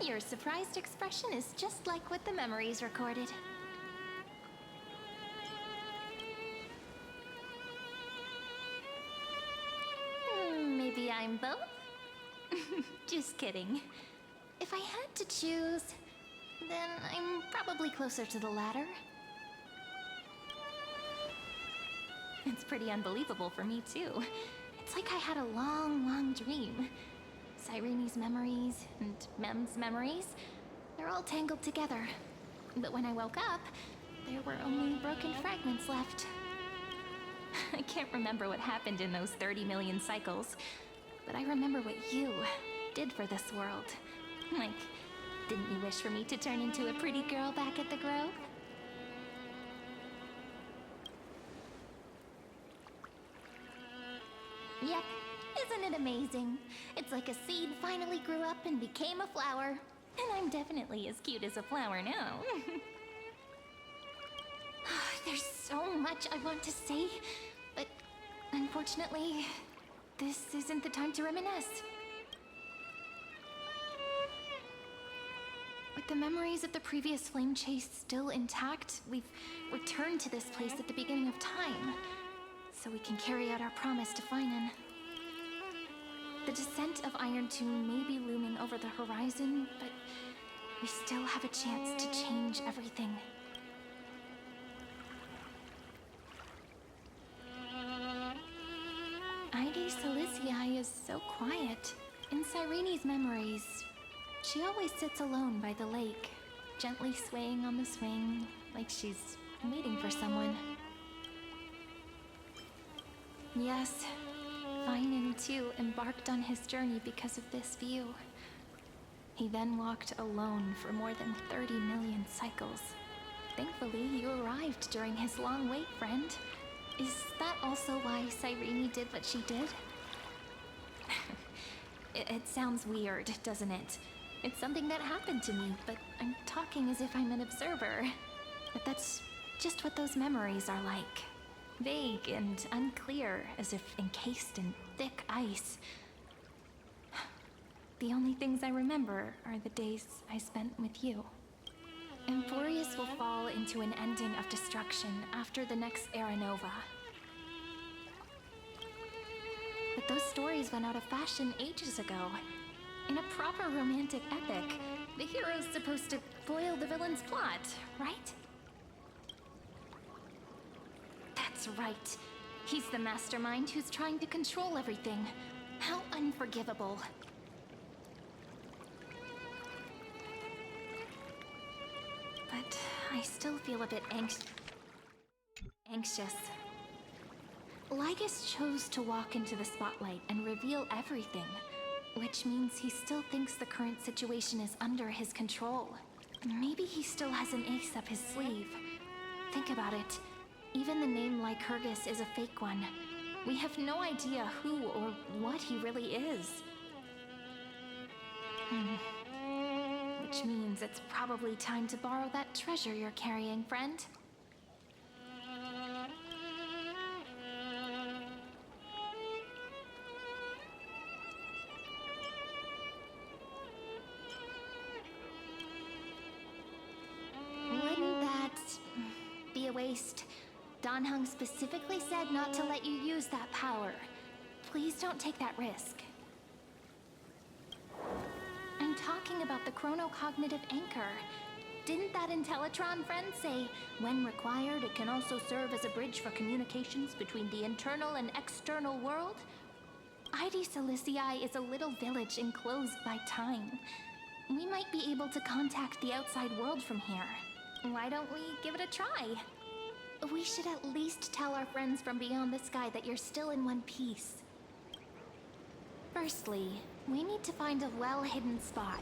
Your surprised expression is just like what the memories recorded. Maybe I'm both? Just kidding. If I had to choose, then I'm probably closer to the latter. It's pretty unbelievable for me, too. It's like I had a long, long dream. Cyrene's memories and Mem's memories, they're all tangled together. But when I woke up, there were only broken fragments left. I can't remember what happened in those 30 million cycles, but I remember what you did for this world. Like, didn't you wish for me to turn into a pretty girl back at the Grove? Yep, isn't it amazing? It's like a seed finally grew up and became a flower. And I'm definitely as cute as a flower now. There's so much I want to say, but unfortunately, this isn't the time to reminisce. With the memories of the previous flame chase still intact, we've returned to this place at the beginning of time, so we can carry out our promise to Finan. The descent of Iron Tomb may be looming over the horizon, but we still have a chance to change everything. Hysilens is so quiet. In Cyrene's memories, she always sits alone by the lake, gently swaying on the swing, like she's waiting for someone. Yes, Finan too embarked on his journey because of this view. He then walked alone for more than 30 million cycles. Thankfully, you arrived during his long wait, friend. Is that also why Cyrene did what she did? It sounds weird, doesn't it? It's something that happened to me, but I'm talking as if I'm an observer. But that's just what those memories are like. Vague and unclear, as if encased in thick ice. The only things I remember are the days I spent with you. Emporius will fall into an ending of destruction after the next Era Nova. But those stories went out of fashion ages ago. In a proper romantic epic, the hero's supposed to foil the villain's plot, right? That's right. He's the mastermind who's trying to control everything. How unforgivable. But I still feel a bit anxious. Lygus chose to walk into the spotlight and reveal everything, which means he still thinks the current situation is under his control. Maybe he still has an ace up his sleeve. Think about it. Even the name Lycurgus is a fake one. We have no idea who or what he really is. Which means it's probably time to borrow that treasure you're carrying, friend. Wouldn't that be a waste? Danheng specifically said not to let you use that power. Please don't take that risk. I'm talking about the chronocognitive anchor. Didn't that Intellitron friend say, when required, it can also serve as a bridge for communications between the internal and external world? Hysilens is a little village enclosed by time. We might be able to contact the outside world from here. Why don't we give it a try? We should at least tell our friends from beyond the sky that you're still in one piece. Firstly, we need to find a well-hidden spot.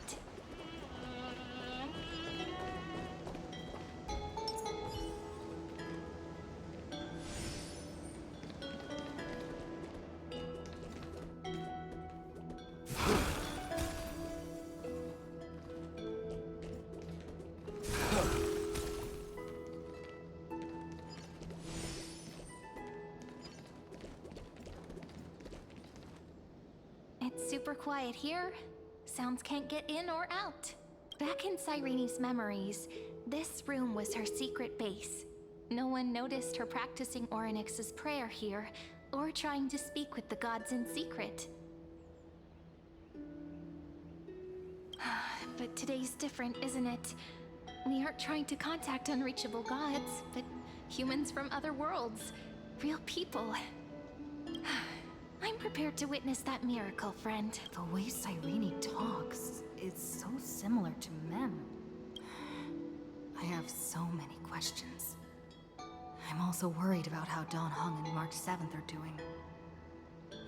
It's super quiet here. Sounds can't get in or out. Back in Cyrene's memories, this room was her secret base. No one noticed her practicing Orynyx's prayer here, or trying to speak with the gods in secret. But today's different, isn't it? We aren't trying to contact unreachable gods, but humans from other worlds. Real people. I'm prepared to witness that miracle, friend. The way Cyrene talks is so similar to Mem. I have so many questions. I'm also worried about how danheng and March 7th are doing.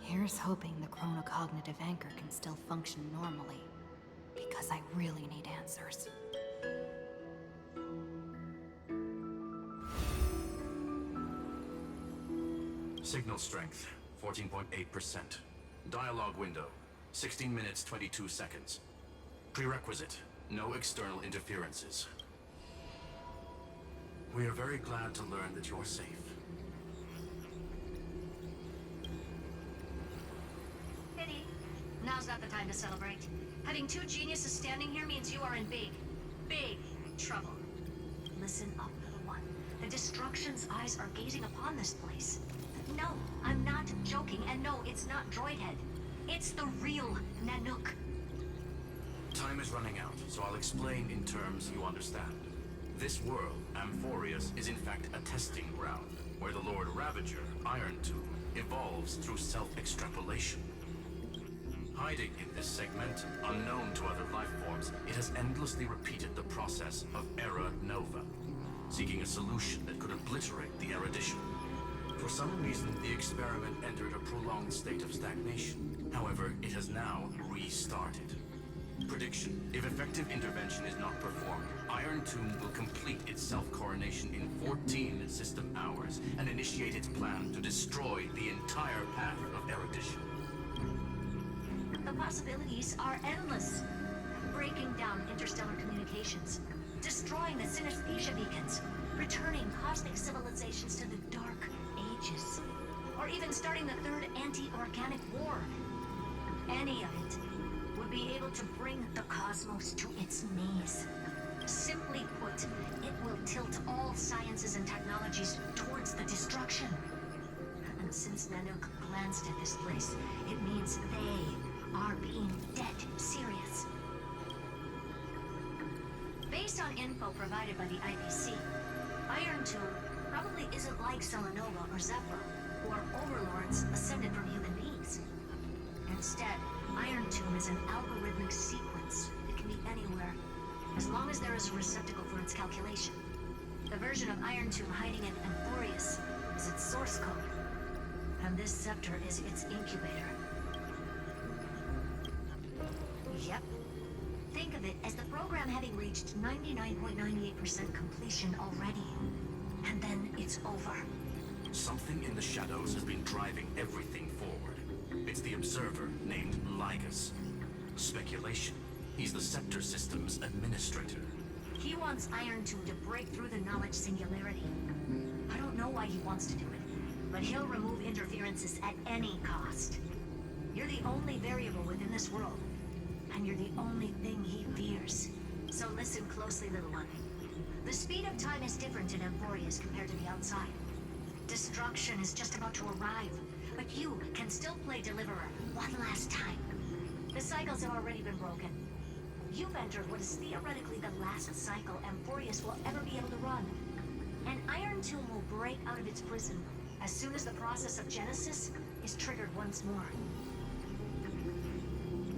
Here's hoping the chronocognitive anchor can still function normally, because I really need answers. Signal strength, 14.8%. Dialogue window, 16 minutes 22 seconds. Prerequisite, no external interferences. We are very glad to learn that you're safe. Pity. Now's not the time to celebrate. Having two geniuses standing here means you are in big trouble. Listen up, little one. The Destruction's eyes are gazing upon this place. No, I'm not joking, and no, it's not Droidhead. It's the real Nanook. Time is running out, so I'll explain in terms you understand. This world, Amphorius, is in fact a testing ground, where the Lord Ravager, Iron Tomb, evolves through self-extrapolation. Hiding in this segment, unknown to other life forms, it has endlessly repeated the process of Era Nova, seeking a solution that could obliterate the erudition. For some reason, the experiment entered a prolonged state of stagnation. However, it has now restarted. Prediction: if effective intervention is not performed, Iron Tomb will complete its self-coronation in 14 system hours and initiate its plan to destroy the entire path of erudition. The possibilities are endless. Breaking down interstellar communications, destroying the synesthesia beacons, returning cosmic civilizations to the dark ages, or even starting the third anti-organic war. Any of it would be able to bring the cosmos to its knees. Simply put, it will tilt all sciences and technologies towards the destruction. And since Nanook glanced at this place, it means they are being dead serious. Based on info provided by the IPC, Iron Tomb probably isn't like Selenova or Zephyr, who are overlords ascended from human beings. Instead, Iron Tomb is an algorithmic sequence. It can be anywhere, as long as there is a receptacle for its calculation. The version of Iron Tomb hiding in Amphorius is its source code, and this scepter is its incubator. Yep. Think of it as the program having reached 99.98% completion already. And then it's over. Something in the shadows has been driving everything forward. It's the observer named Lygus. Speculation: he's the Scepter System's administrator. He wants Iron Tomb to break through the knowledge singularity. I don't know why he wants to do it, but he'll remove interferences at any cost. You're the only variable within this world, and you're the only thing he fears. So listen closely, little one. The speed of time is different in Amphorius compared to the outside. Destruction is just about to arrive, but you can still play Deliverer one last time. The cycles have already been broken. You've entered what is theoretically the last cycle Amphorius will ever be able to run. And Iron Tomb will break out of its prison as soon as the process of Genesis is triggered once more.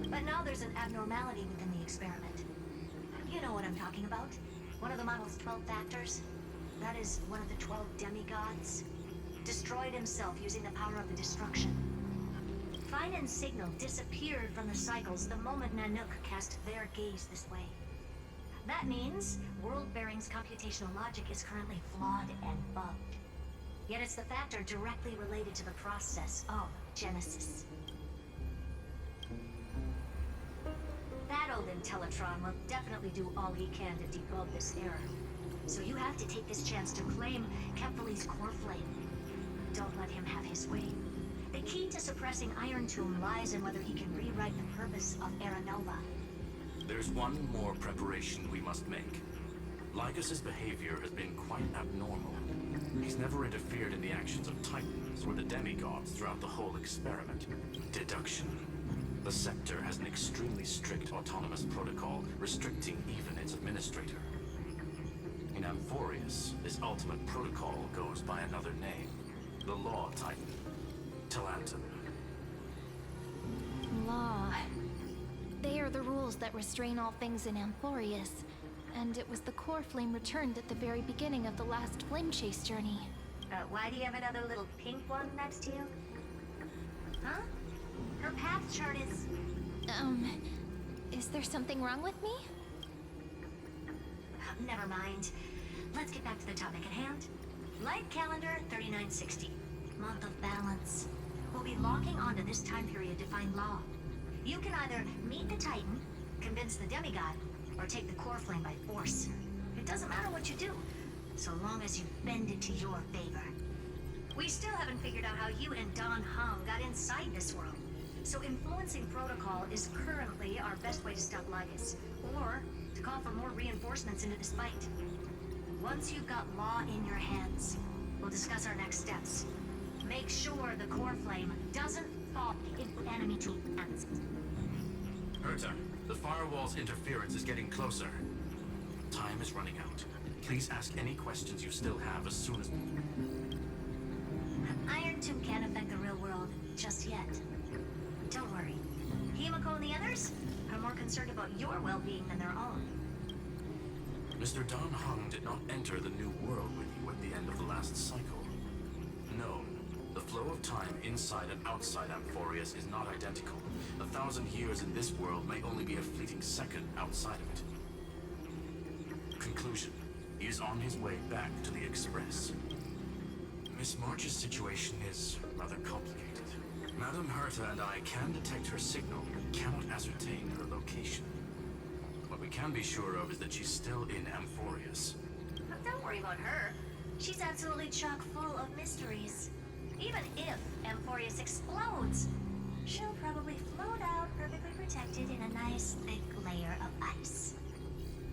But now there's an abnormality within the experiment. You know what I'm talking about. One of the model's 12 factors. That is one of the 12 demigods. Destroyed himself using the power of the destruction. Fine and Signal disappeared from the cycles the moment Nanook cast their gaze this way. That means World-Bearing's computational logic is currently flawed and bugged. Yet it's the factor directly related to the process of Genesis. That old Intellitron will definitely do all he can to debug this error. So you have to take this chance to claim Képhale's core flame. Don't let him have his way. The key to suppressing Iron Tomb lies in whether he can rewrite the purpose of Era Nova. There's one more preparation we must make. Lygus' behavior has been quite abnormal. He's never interfered in the actions of Titans or the demigods throughout the whole experiment. Deduction. The Scepter has an extremely strict autonomous protocol restricting even its administrator. In Amphorius, this ultimate protocol goes by another name. The Law Titan. Talantum. Law. They are the rules that restrain all things in Amphorius. And it was the core flame returned at the very beginning of the last flame chase journey. Why do you have another little pink one next to you? Huh? Her path chart Is there something wrong with me? Never mind. Let's get back to the topic at hand. Light calendar 3960. Month of balance. We'll be locking onto this time period to find law. You can either meet the Titan, convince the demigod, or take the core flame by force. It doesn't matter what you do, so long as you bend it to your favor. We still haven't figured out how you and danheng got inside this world. So influencing protocol is currently our best way to stop Lygus, or to call for more reinforcements into this fight. Once you've got law in your hands, we'll discuss our next steps. Make sure the core flame doesn't fall into enemy hands. Herta, the firewall's interference is getting closer. Time is running out. Please ask any questions you still have as soon as... Iron Tomb can't affect the real world just yet. Don't worry. Himiko and the others are more concerned about your well-being than their own. Mr. danheng did not enter the new world with you at the end of the last cycle. No, the flow of time inside and outside Amphorius is not identical. 1,000 years in this world may only be a fleeting second outside of it. Conclusion. He is on his way back to the Express. Miss March's situation is rather complicated. Madame Herta and I can detect her signal, but cannot ascertain her location. What we can be sure of is that she's still in Amphorius. But don't worry about her. She's absolutely chock full of mysteries. Even if Amphorius explodes, she'll probably float out perfectly protected in a nice thick layer of ice.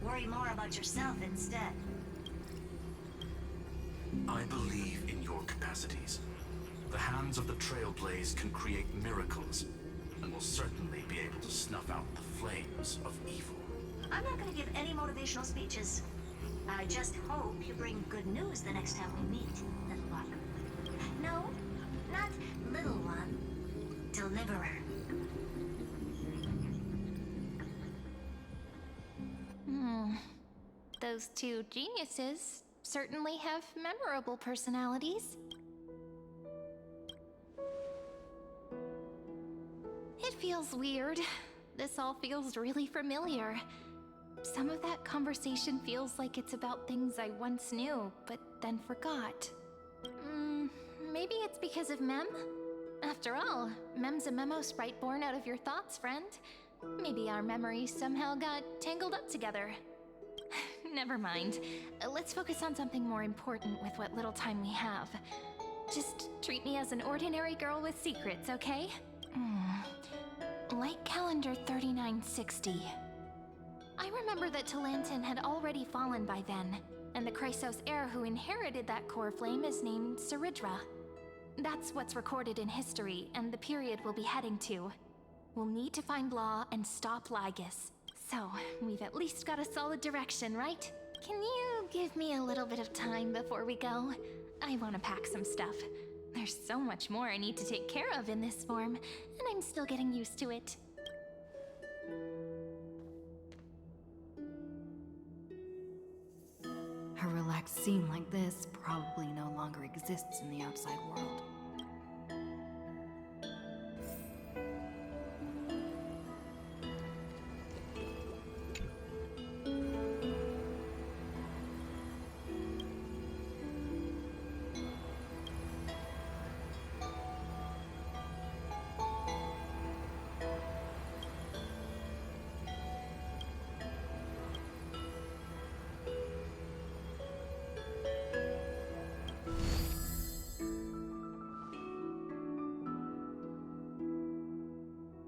Worry more about yourself instead. I believe in your capacities. The hands of the trailblaze can create miracles, and will certainly be able to snuff out the flames of evil. I'm not going to give any motivational speeches. I just hope you bring good news the next time we meet, little one. No, not little one. Deliverer. Those two geniuses certainly have memorable personalities. It feels weird. This all feels really familiar. Some of that conversation feels like it's about things I once knew, but then forgot. Maybe it's because of Mem? After all, Mem's a memo sprite born out of your thoughts, friend. Maybe our memories somehow got tangled up together. Never mind. Let's focus on something more important with what little time we have. Just treat me as an ordinary girl with secrets, okay? Light calendar 3960. I remember that Talantin had already fallen by then, and the Chrysos heir who inherited that core flame is named Cerydra. That's what's recorded in history, and the period we'll be heading to. We'll need to find Law and stop Lygus. So, we've at least got a solid direction, right? Can you give me a little bit of time before we go? I want to pack some stuff. There's so much more I need to take care of in this form, and I'm still getting used to it. A relaxed scene like this probably no longer exists in the outside world.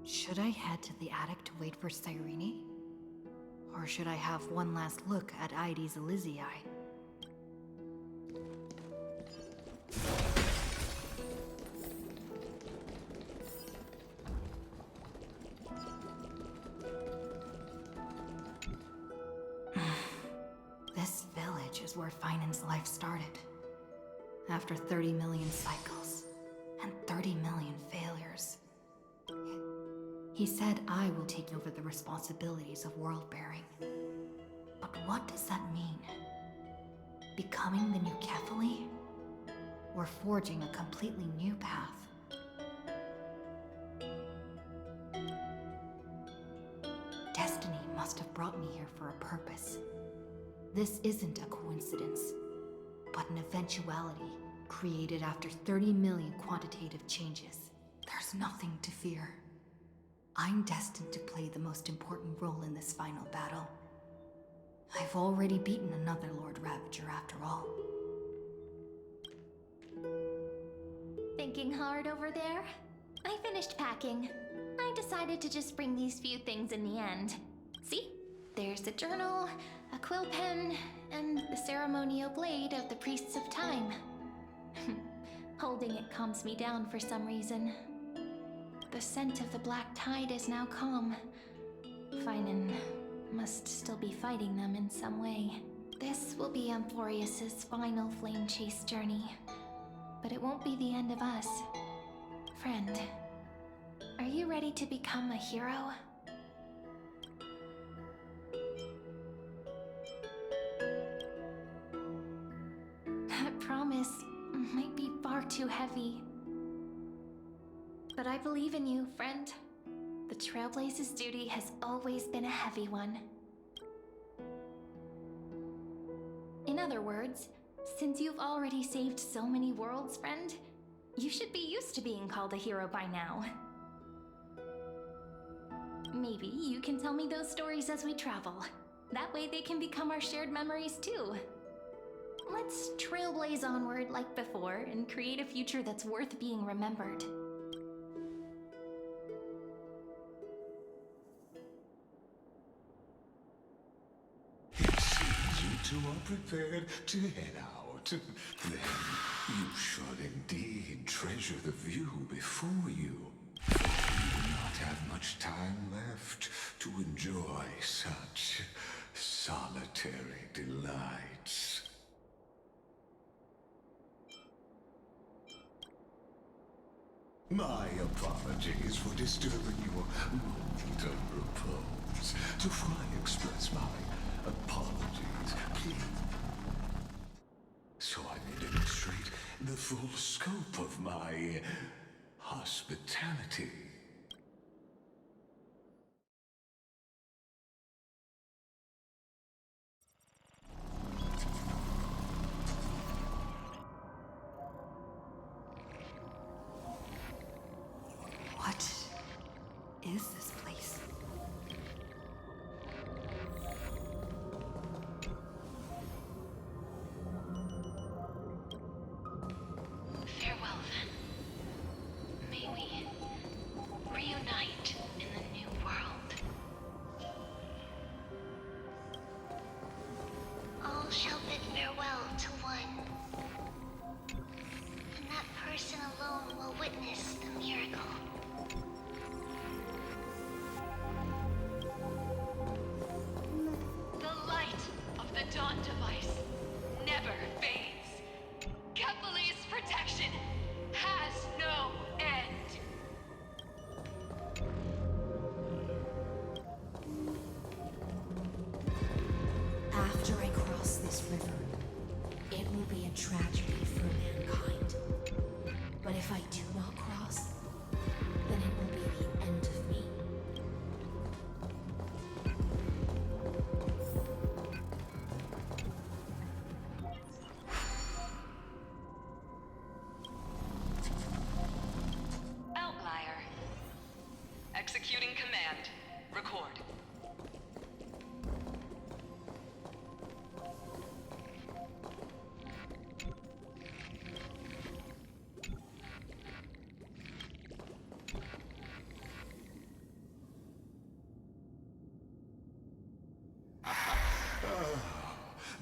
Should I head to the attic to wait for Cyrene? Or should I have one last look at Ides Elysiae? This village is where Finan's life started. After 30 million cycles and 30 million failures. He said I will take over the responsibilities of world-bearing. But what does that mean? Becoming the new Képhale? Or forging a completely new path? Destiny must have brought me here for a purpose. This isn't a coincidence, but an eventuality created after 30 million quantitative changes. There's nothing to fear. I'm destined to play the most important role in this final battle. I've already beaten another Lord Ravager after all. Thinking hard over there? I finished packing. I decided to just bring these few things in the end. See? There's a journal, a quill pen, and the ceremonial blade of the Priests of Time. Holding it calms me down for some reason. The scent of the black tide is now calm. Finan must still be fighting them in some way. This will be Amphorius's final flame chase journey. But it won't be the end of us. Friend, are you ready to become a hero? That promise might be far too heavy. But I believe in you, friend. The Trailblazer's duty has always been a heavy one. In other words, since you've already saved so many worlds, friend, you should be used to being called a hero by now. Maybe you can tell me those stories as we travel. That way they can become our shared memories too. Let's trailblaze onward like before and create a future that's worth being remembered. You are prepared to head out. Then you should indeed treasure the view before you. For you do not have much time left to enjoy such solitary delights. My apologies for disturbing your moment of repose. To fully express my apologies, please. So I may demonstrate the full scope of my hospitality. What is this place? Farewell, then. May we reunite in the new world. All shall bid farewell to one. And that person alone will witness the miracle. The light of the Dawn device never fades. Képhale's protection has no end. After I cross this river, it will be a tragedy for mankind. But if I do not cross, then it will be the end of me. Outlier. Executing command. Record.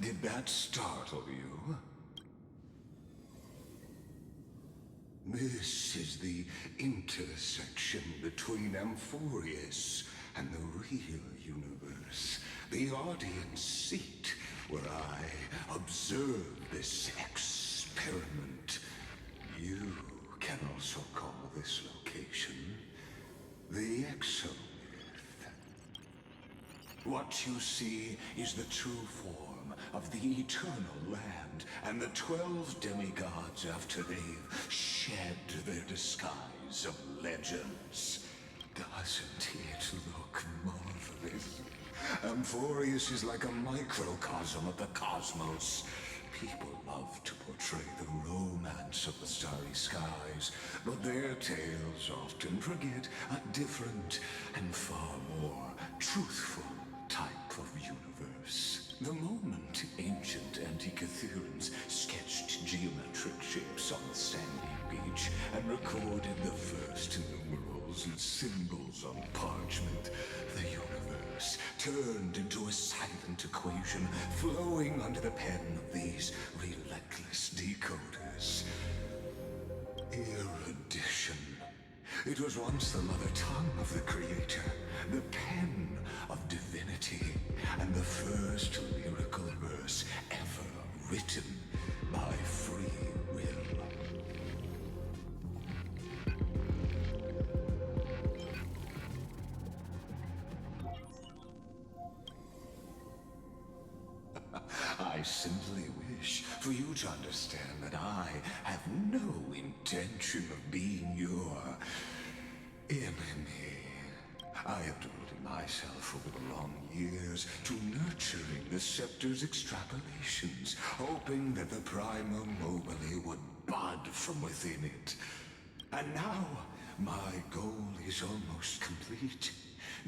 Did that startle you? This is the intersection between Amphorius and the real universe. The audience seat where I observe this experiment. You can also call this location the Exomyth. What you see is the true form of the eternal land and the 12 demigods after they've shed their disguise of legends. Doesn't it look marvelous? Amphorius is like a microcosm of the cosmos. People love to portray the romance of the starry skies, but their tales often forget a different and far more truthful type of universe. The moment ancient Antikytherians sketched geometric shapes on the sandy beach and recorded the first numerals and symbols on parchment, the universe turned into a silent equation flowing under the pen of these relentless decoders. Erudition. It was once the mother tongue of the creator, the pen of divinity, and the first lyrical verse ever written by free will. I simply wish for you to understand that I have no intention of being your enemy. I have devoted myself over the long years to nurturing the scepter's extrapolations, hoping that the Prima Mobile would bud from within it. And now, my goal is almost complete.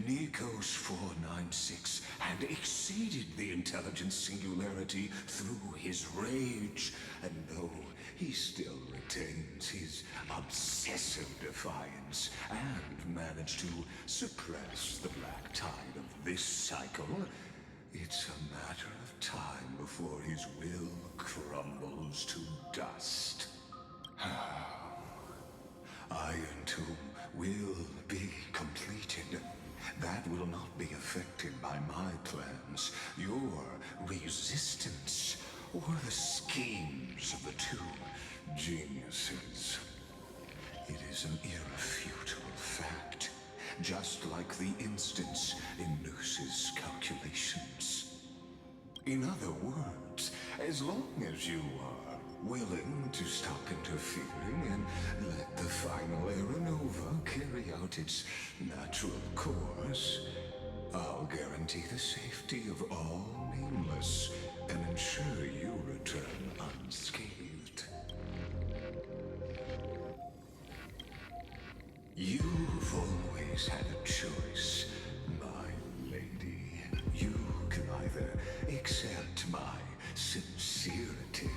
Nikos 496 had exceeded the intelligence singularity through his rage, and though he still retains his obsessive defiance and managed to suppress the black tide of this cycle, it's a matter of time before his will crumbles to dust. Iron Tomb will be completed. That will not be affected by my plans, your resistance, or the schemes of the two geniuses. It is an irrefutable fact, just like the instance in Noos's calculations. In other words, as long as you are willing to stop interfering and let the final Aeronova carry out its natural course, I'll guarantee the safety of all nameless and ensure you return unscathed. You've always had a choice, my lady. You can either accept my sincerity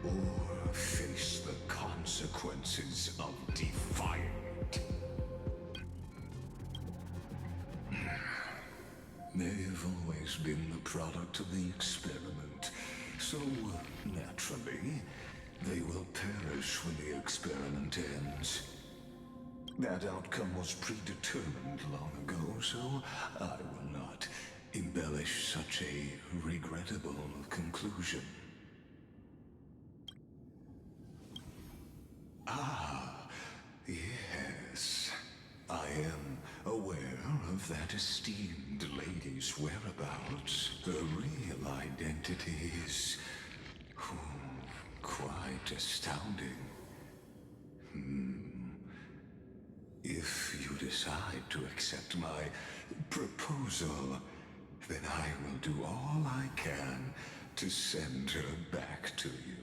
or face the consequences of defiant. They've always been the product of the experiment, so naturally, they will perish when the experiment ends. That outcome was predetermined long ago, so I will not embellish such a regrettable conclusion. Ah, yes. I am aware of that esteemed lady's whereabouts. Her real identity is quite astounding. If you decide to accept my proposal, then I will do all I can to send her back to you.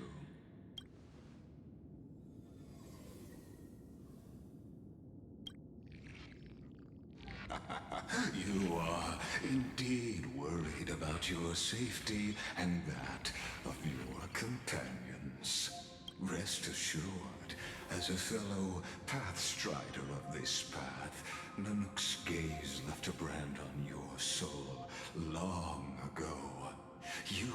You are indeed worried about your safety and that of your companions. Rest assured, as a fellow pathstrider of this path, Nanook's gaze left a brand on your soul long ago. You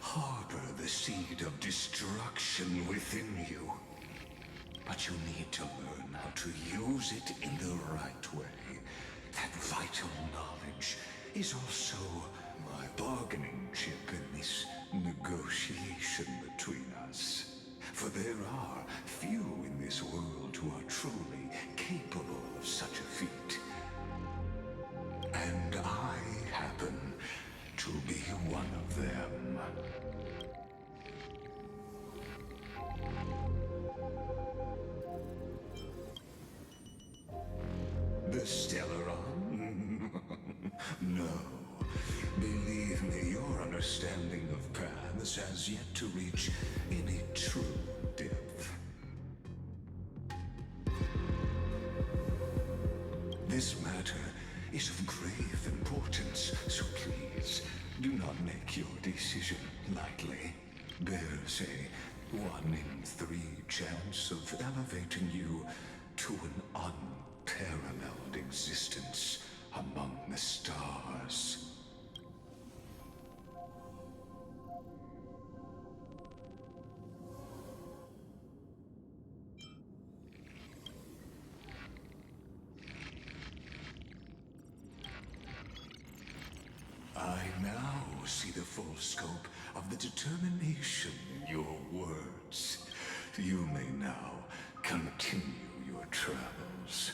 harbor the seed of destruction within you. But you need to learn how to use it in the right way. That vital knowledge is also my bargaining chip in this negotiation between us. For there are few in this world who are truly capable of such a feat. And I happen to be one of them. The Stellaron? No. Believe me, your understanding of paths has yet to reach any true depth. This matter is of grave importance, so please, do not make your decision lightly. There's a 1 in 3 chance of elevating you to an unparalleled existence among the stars. I now see the full scope of the determination in your words. You may now continue your travels.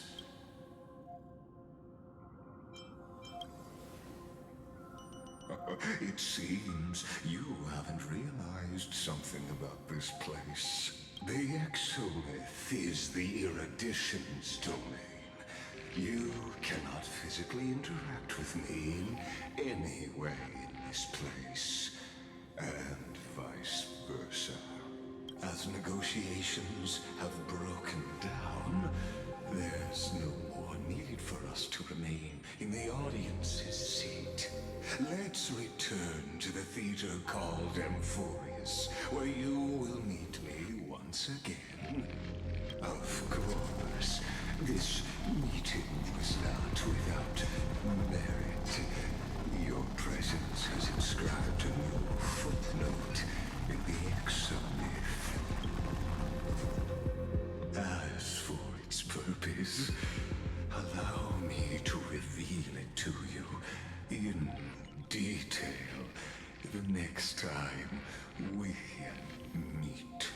It seems you haven't realized something about this place. The Exolith is the Erudition's domain. You cannot physically interact with me in any way in this place, and vice versa. As negotiations have broken down, there's no more need for us to remain in the audience's seat. Let's return to the theater called Amphorius, where you will meet me once again. Of course, this meeting was not without merit. Your presence has inscribed a new footnote in the Exomyth. As for its purpose, allow me to reveal it to you in detail the next time we meet.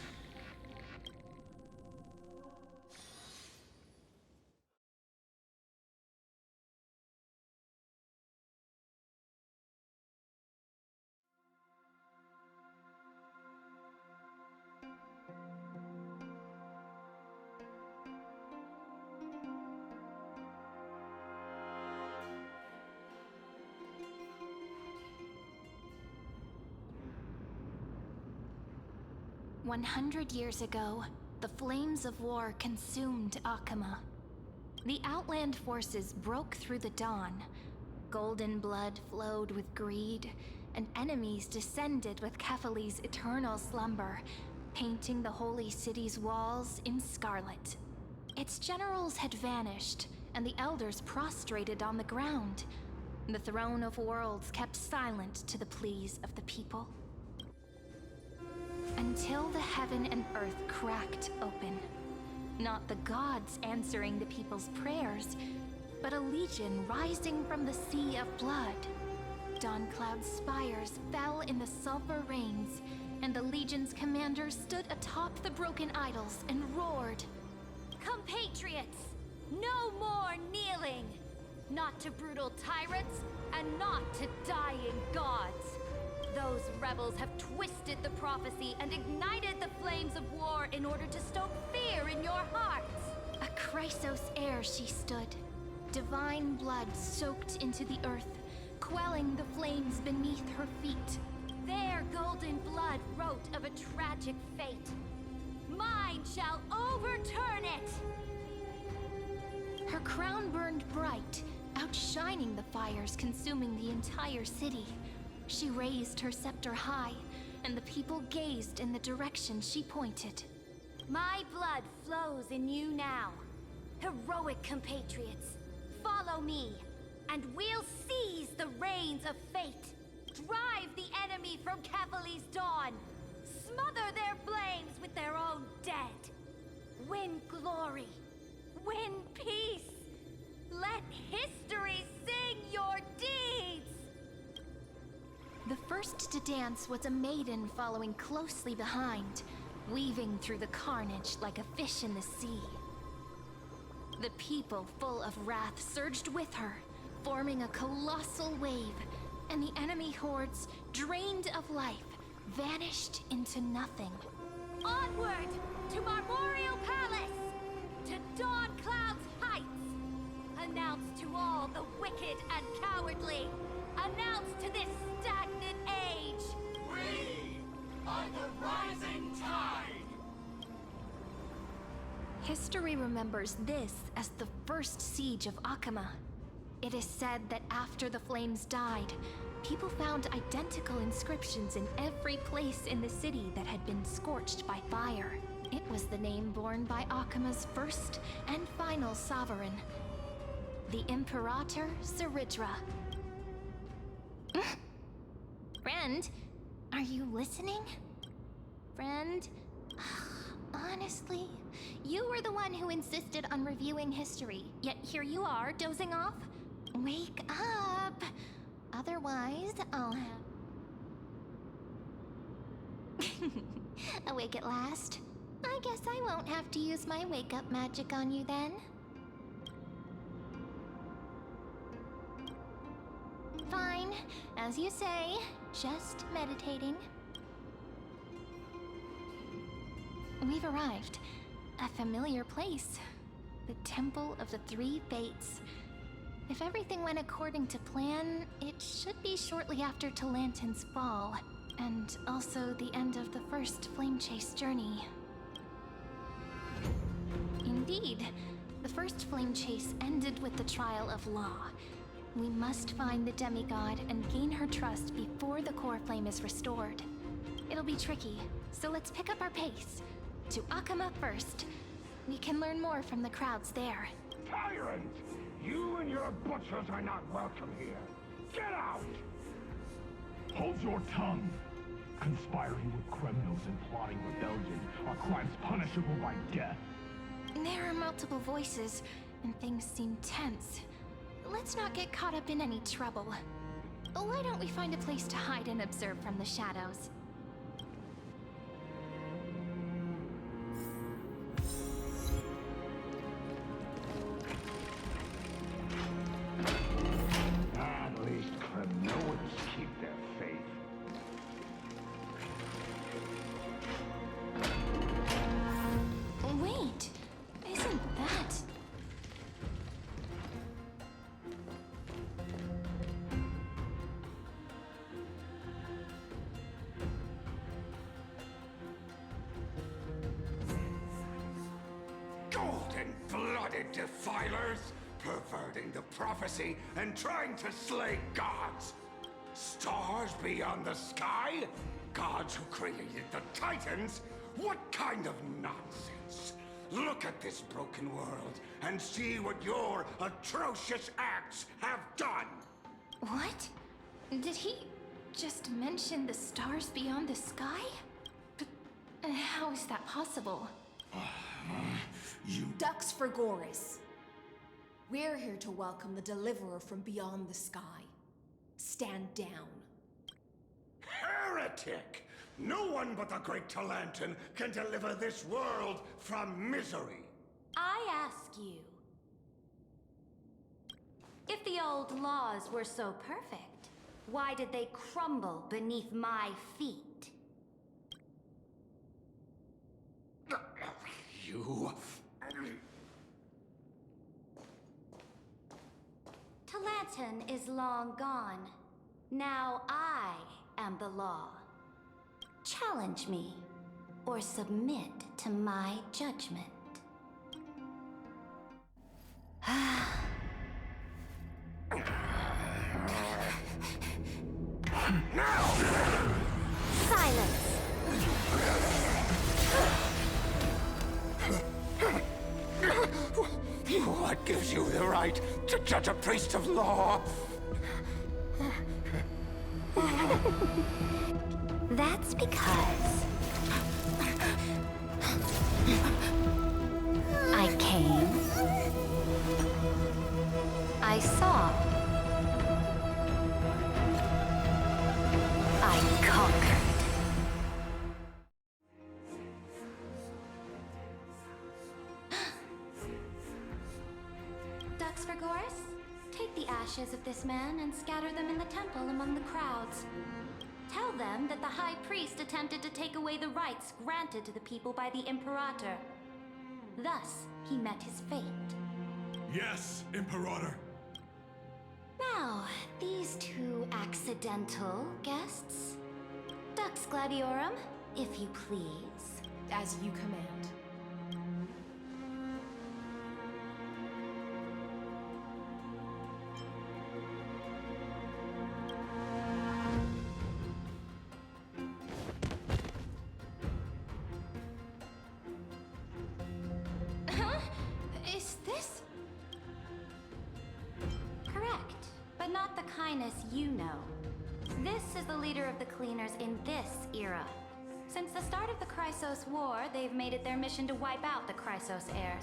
"100 years ago, the flames of war consumed Akama. The Outland forces broke through the dawn. Golden blood flowed with greed, and enemies descended with Képhale's eternal slumber, painting the holy city's walls in scarlet. Its generals had vanished, and the elders prostrated on the ground. The throne of worlds kept silent to the pleas of the people. Until the heaven and earth cracked open. Not the gods answering the people's prayers, but a legion rising from the sea of blood. Dawncloud's spires fell in the sulfur rains, and the legion's commander stood atop the broken idols and roared, "Compatriots, no more kneeling! Not to brutal tyrants, and not to dying gods! Those rebels have twisted the prophecy and ignited the flames of war in order to stoke fear in your hearts!" A Chrysos heir she stood, divine blood soaked into the earth, quelling the flames beneath her feet. Their golden blood wrote of a tragic fate. Mine shall overturn it! Her crown burned bright, outshining the fires consuming the entire city. She raised her scepter high, and the people gazed in the direction she pointed. "My blood flows in you now. Heroic compatriots, follow me, and we'll seize the reins of fate. Drive the enemy from Képhale's dawn! Smother their flames with their own dead! Win glory! Win peace! Let history sing your deeds! The first to dance was a maiden following closely behind, weaving through the carnage like a fish in the sea. The people, full of wrath, surged with her, forming a colossal wave, and the enemy hordes, drained of life, vanished into nothing. Onward to Marmoreal Palace! To Dawn Cloud's heights! Announce to all the wicked and cowardly! Announce to this stagnant age! We are the rising tide! History remembers this as the first siege of Akama. It is said that after the flames died, people found identical inscriptions in every place in the city that had been scorched by fire. It was the name borne by Akama's first and final sovereign, the Imperator Cerydra. Friend, are you listening? Friend? Honestly, you were the one who insisted on reviewing history, yet here you are, dozing off? Wake up! Otherwise, I'll have... Awake at last? I guess I won't have to use my wake-up magic on you then. Fine, as you say, just meditating. We've arrived. A familiar place. The Temple of the Three Fates. If everything went according to plan, it should be shortly after Talantin's fall, and also the end of the first Flame Chase journey. Indeed, the first Flame Chase ended with the trial of law. We must find the demigod and gain her trust before the core flame is restored. It'll be tricky, so let's pick up our pace. To Akama first. We can learn more from the crowds there. Tyrant! You and your butchers are not welcome here. Get out! Hold your tongue. Conspiring with criminals and plotting rebellion are crimes punishable by death. There are multiple voices, and things seem tense. Let's not get caught up in any trouble. Why don't we find a place to hide and observe from the shadows? At least criminals keep their faith. Wait, isn't that... Golden-blooded defilers, perverting the prophecy and trying to slay gods. Stars beyond the sky? Gods who created the Titans? What kind of nonsense? Look at this broken world and see what your atrocious acts have done. What? Did he just mention the stars beyond the sky? But how is that possible? You... Ducks for Goris. We're here to welcome the deliverer from beyond the sky. Stand down. Heretic! No one but the great Talantin can deliver this world from misery. I ask you, if the old laws were so perfect, why did they crumble beneath my feet? You... Talantin is long gone. Now I am the law. Challenge me, or submit to my judgment. Silence! What gives you the right to judge a priest of law? That's because I came, I saw, I conquered. Ducks for Goris, take the ashes of this man and scatter them in the temple among the crowds. Tell them that the High Priest attempted to take away the rights granted to the people by the Imperator. Thus, he met his fate. Yes, Imperator. Now, these two accidental guests. Dux Gladiorum, if you please. As you command. Not the kindness you know. This is the leader of the Cleaners in this era. Since the start of the Chrysos War, they've made it their mission to wipe out the Chrysos heirs.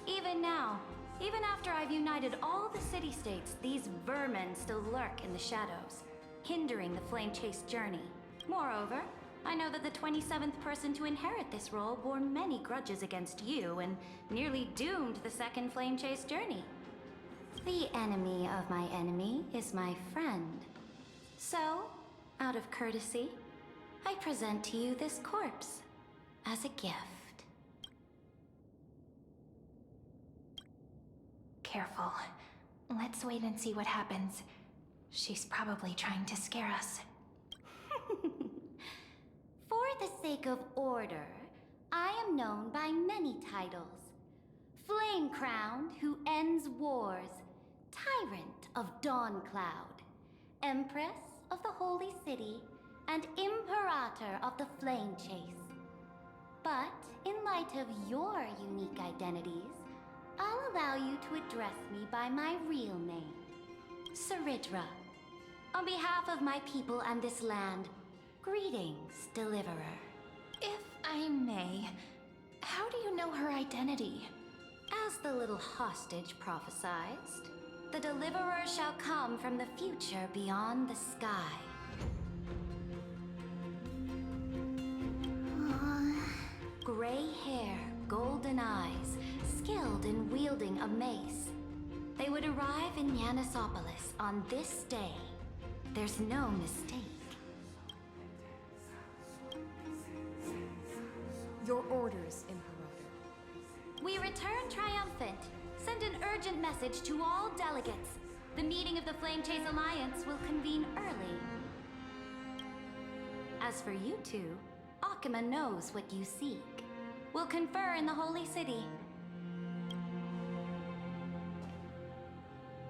Even now, even after I've united all the city-states, these vermin still lurk in the shadows, hindering the Flame Chase journey. Moreover, I know that the 27th person to inherit this role bore many grudges against you and nearly doomed the second Flame Chase journey. The enemy of my enemy is my friend. So, out of courtesy, I present to you this corpse as a gift. Careful. Let's wait and see what happens. She's probably trying to scare us. For the sake of order, I am known by many titles. Flame Crowned, who ends wars. Tyrant of Dawn Cloud, Empress of the Holy City, and Imperator of the Flame Chase. But in light of your unique identities, I'll allow you to address me by my real name, Cerydra. On behalf of my people and this land, greetings, Deliverer. If I may, how do you know her identity? As the little hostage prophesied, the Deliverer shall come from the future beyond the sky. Gray hair, golden eyes, skilled in wielding a mace. They would arrive in Yanisopolis on this day. There's no mistake. Your orders, Imperator. We return triumphant. Send an urgent message to all delegates. The meeting of the Flame Chase Alliance will convene early. As for you two, Akima knows what you seek. We'll confer in the Holy City.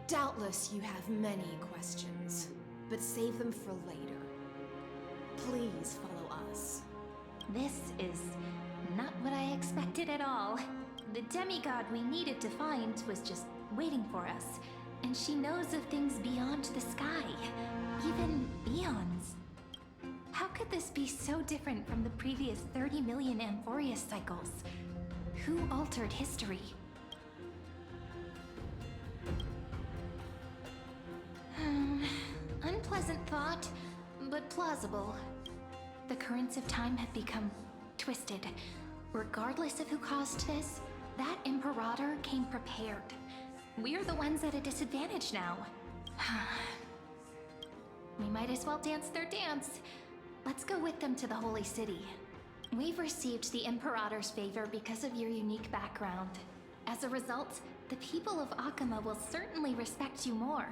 Doubtless you have many questions, but save them for later. Please follow us. This is not what I expected at all. The demigod we needed to find was just waiting for us, and she knows of things beyond the sky, even eons. How could this be so different from the previous 30 million Amphorius cycles? Who altered history? Unpleasant thought, but plausible. The currents of time have become twisted. Regardless of who caused this, that Imperator came prepared. We're the ones at a disadvantage now. We might as well dance their dance. Let's go with them to the Holy City. We've received the Imperator's favor because of your unique background. As a result, the people of Akima will certainly respect you more.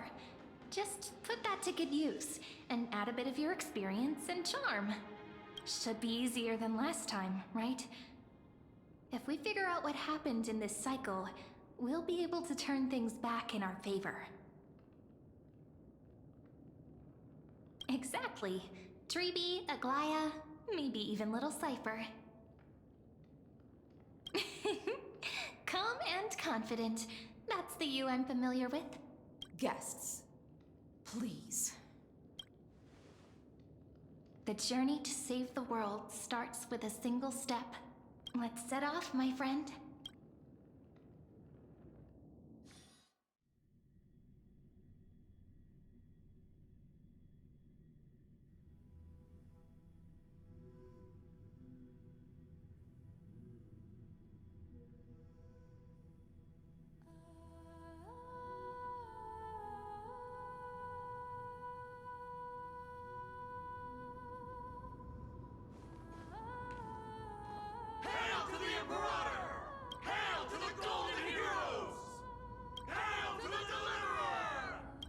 Just put that to good use, and add a bit of your experience and charm. Should be easier than last time, right? If we figure out what happened in this cycle, we'll be able to turn things back in our favor. Exactly. Treeby, Aglaya, maybe even little Cypher. Calm and confident. That's the you I'm familiar with. Guests, please. The journey to save the world starts with a single step. Let's set off, my friend.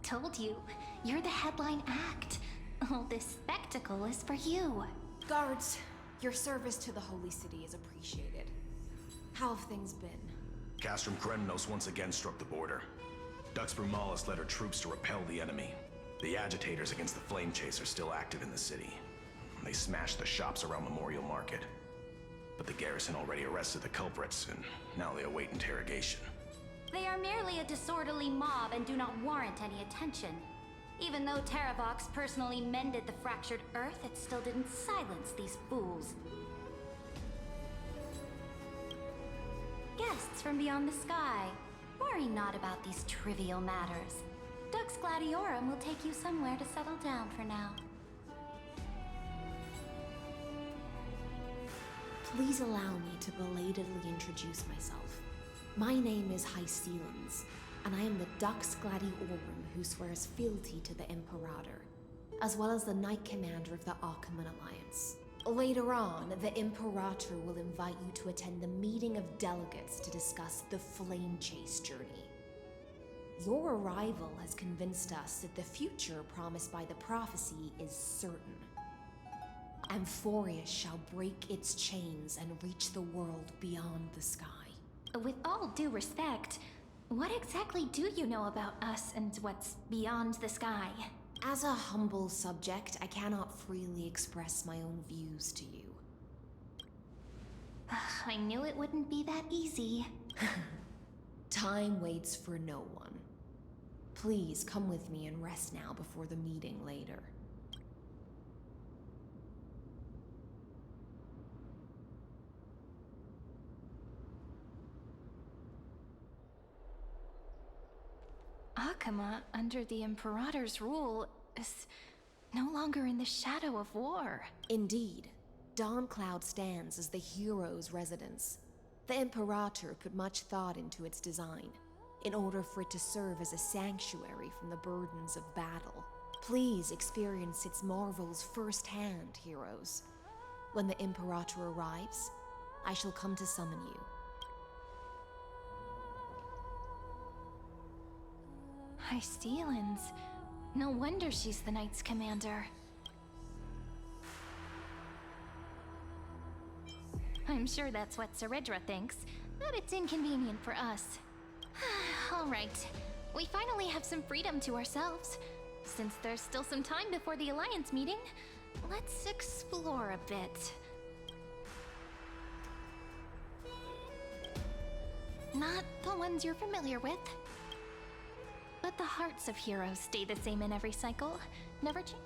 Told you, you're the headline act. All this spectacle is for you. Guards, your service to the Holy City is appreciated. How have things been? Castrum Kremnos once again struck the border. Dux Brumalis led her troops to repel the enemy. The agitators against the Flame Chase are still active in the city. They smashed the shops around Memorial Market. But the garrison already arrested the culprits, and now they await interrogation. They are merely a disorderly mob and do not warrant any attention. Even though Terravox personally mended the fractured earth, it still didn't silence these fools. Guests from beyond the sky, worry not about these trivial matters. Dux Gladiorum will take you somewhere to settle down for now. Please allow me to belatedly introduce myself. My name is Hysilens, and I am the Dux Gladiorum who swears fealty to the Imperator, as well as the Knight Commander of the Achaemenid Alliance. Later on, the Imperator will invite you to attend the meeting of delegates to discuss the Flame Chase journey. Your arrival has convinced us that the future promised by the prophecy is certain. Amphorius shall break its chains and reach the world beyond the sky. With all due respect, what exactly do you know about us and what's beyond the sky? As a humble subject, I cannot freely express my own views to you. I knew it wouldn't be that easy. Time waits for no one. Please come with me and rest now before the meeting later. Achaemenid, under the Imperator's rule, is no longer in the shadow of war. Indeed. Dawncloud stands as the hero's residence. The Imperator put much thought into its design, in order for it to serve as a sanctuary from the burdens of battle. Please experience its marvels firsthand, heroes. When the Imperator arrives, I shall come to summon you. Hysilens. No wonder she's the Knight's commander. I'm sure that's what Cerydra thinks, but it's inconvenient for us. Alright, we finally have some freedom to ourselves. Since there's still some time before the Alliance meeting, let's explore a bit. Not the ones you're familiar with. But the hearts of heroes stay the same in every cycle, never change.